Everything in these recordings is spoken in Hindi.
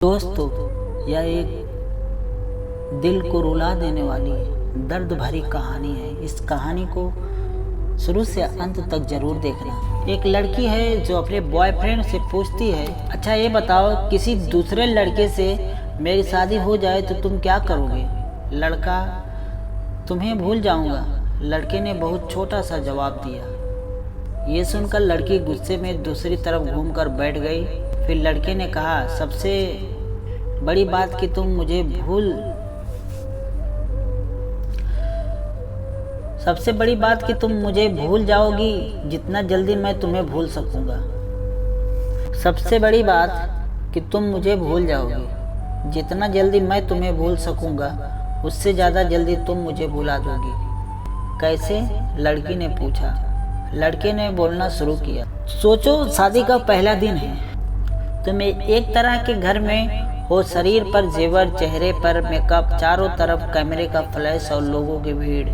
दोस्तों, यह एक दिल को रुला देने वाली दर्द भरी कहानी है। इस कहानी को शुरू से अंत तक जरूर देखना। एक लड़की है जो अपने बॉयफ्रेंड से पूछती है, अच्छा ये बताओ, किसी दूसरे लड़के से मेरी शादी हो जाए तो तुम क्या करोगे? लड़का, तुम्हें भूल जाऊंगा। लड़के ने बहुत छोटा सा जवाब दिया। ये सुनकर लड़की गुस्से में दूसरी तरफ घूमकर बैठ गई। फिर लड़के ने कहा, सबसे बड़ी बात कि तुम मुझे भूल जाओगी जितना जल्दी मैं तुम्हें भूल सकूंगा। सबसे बड़ी बात कि तुम मुझे भूल जाओगी जितना जल्दी मैं तुम्हें भूल सकूंगा, उससे ज़्यादा जल्दी तुम मुझे भुला दोगी। कैसे? लड़की ने पूछा। लड़के ने बोलना शुरू किया, सोचो, शादी का पहला दिन है। तुम एक तरह के घर में हो, शरीर पर जेवर, चेहरे पर मेकअप, चारों तरफ कैमरे का फ्लैश और लोगों की भीड़,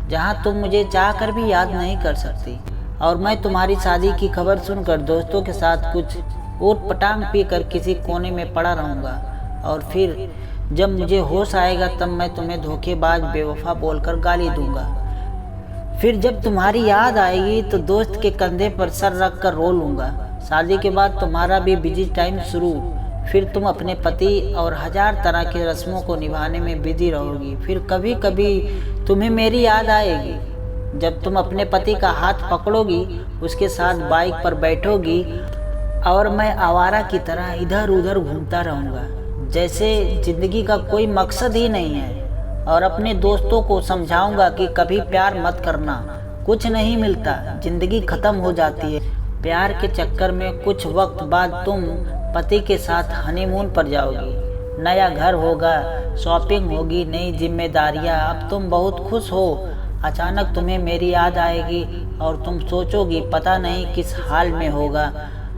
जहां तुम मुझे चाहकर भी याद नहीं कर सकती। और मैं तुम्हारी शादी की खबर सुनकर दोस्तों के साथ कुछ ऊट पटांग पीकर किसी कोने में पड़ा रहूंगा, और फिर जब मुझे होश आएगा तब मैं तुम्हें धोखेबाज, बेवफा बोलकर गाली दूंगा। फिर जब तुम्हारी याद आएगी तो दोस्त के कंधे पर सर रख कर रो लूंगा। शादी के बाद तुम्हारा भी बिजी टाइम शुरू। फिर तुम अपने पति और 1000 तरह की रस्मों को निभाने में बिजी रहोगी। फिर कभी कभी तुम्हें मेरी याद आएगी जब तुम अपने पति का हाथ पकड़ोगी, उसके साथ बाइक पर बैठोगी और मैं आवारा की तरह इधर उधर घूमता रहूँगा, जैसे जिंदगी का कोई मकसद ही नहीं है। और अपने दोस्तों को समझाऊंगा कि कभी प्यार मत करना, कुछ नहीं मिलता, जिंदगी खत्म हो जाती है। प्यार के चक्कर में कुछ वक्त बाद तुम पति के साथ हनीमून पर जाओगी। नया घर होगा, शॉपिंग होगी, नई जिम्मेदारियां। अब तुम बहुत खुश हो। अचानक तुम्हें मेरी याद आएगी और तुम सोचोगी पता नहीं किस हाल में होगा,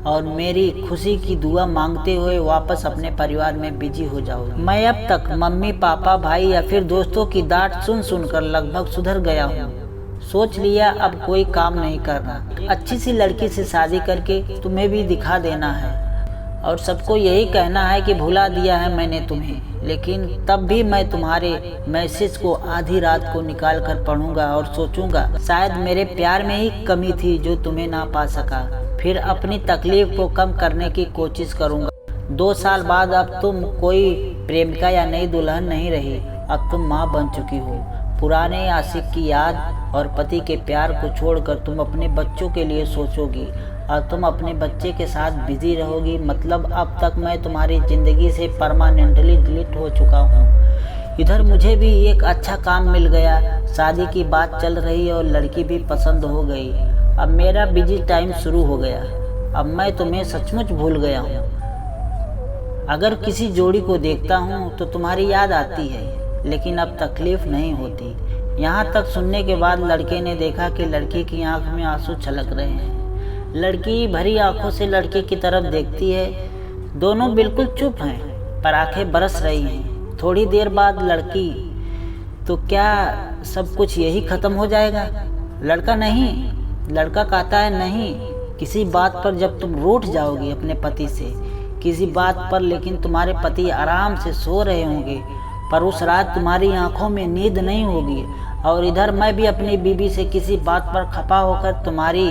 और मेरी खुशी की दुआ मांगते हुए वापस अपने परिवार में बिजी हो जाओगी। मैं अब तक मम्मी, पापा, भाई या फिर दोस्तों की डांट सुन सुनकर लगभग सुधर गया हूँ। सोच लिया अब कोई काम नहीं करना, अच्छी सी लड़की से शादी करके तुम्हें भी दिखा देना है और सबको यही कहना है कि भुला दिया है मैंने तुम्हें। लेकिन तब भी मैं तुम्हारे मैसेज को आधी रात को निकाल कर पढ़ूंगा और सोचूंगा शायद मेरे प्यार में ही कमी थी जो तुम्हें ना पा सका। फिर अपनी तकलीफ को कम करने की कोशिश करूंगा। 2 साल बाद अब तुम कोई प्रेमिका या नई दुल्हन नहीं रही, अब तुम माँ बन चुकी हो। पुराने आशिक की याद और पति के प्यार को छोड़कर तुम अपने बच्चों के लिए सोचोगी और तुम अपने बच्चे के साथ बिजी रहोगी। मतलब अब तक मैं तुम्हारी ज़िंदगी से परमानेंटली डिलीट हो चुका हूँ। इधर मुझे भी एक अच्छा काम मिल गया, शादी की बात चल रही और लड़की भी पसंद हो गई। अब मेरा बिजी टाइम शुरू हो गया। अब मैं तुम्हें सचमुच भूल गया हूँ। अगर किसी जोड़ी को देखता हूँ तो तुम्हारी याद आती है, लेकिन अब तकलीफ नहीं होती। यहाँ तक सुनने के बाद लड़के ने देखा कि लड़की की आंख में आंसू छलक रहे हैं। लड़की भरी आंखों से लड़के की तरफ देखती है। दोनों बिल्कुल चुप हैं, पर आंखें बरस रही हैं। थोड़ी देर बाद लड़की, तो क्या सब कुछ यही खत्म हो जाएगा? लड़का, नहीं। लड़का कहता है, नहीं, किसी बात पर, जब तुम रूठ जाओगी अपने पति से किसी बात पर। लेकिन तुम्हारे पति आराम से सो रहे होंगे, पर उस रात तुम्हारी आंखों में नींद नहीं होगी। और इधर मैं भी अपनी बीवी से किसी बात पर खपा होकर तुम्हारी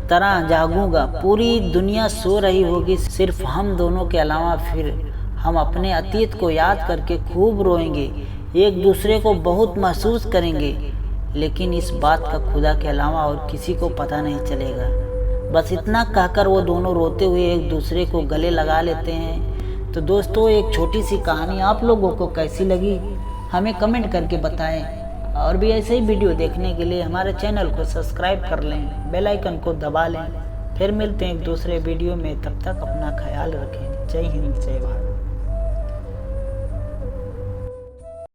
तरह जागूंगा। पूरी दुनिया सो रही होगी, सिर्फ हम दोनों के अलावा। फिर हम अपने अतीत को याद करके खूब रोएंगे, एक दूसरे को बहुत महसूस करेंगे, लेकिन इस बात का खुदा के अलावा और किसी को पता नहीं चलेगा। बस इतना कहकर वो दोनों रोते हुए एक दूसरे को गले लगा लेते हैं। तो दोस्तों, एक छोटी सी कहानी आप लोगों को कैसी लगी हमें कमेंट करके बताएं। और भी ऐसे ही वीडियो देखने के लिए हमारे चैनल को सब्सक्राइब कर लें, बेल आइकन को दबा लें। फिर मिलते हैं एक दूसरे वीडियो में, तब तक अपना ख्याल रखें। जय हिंद, जय भारत।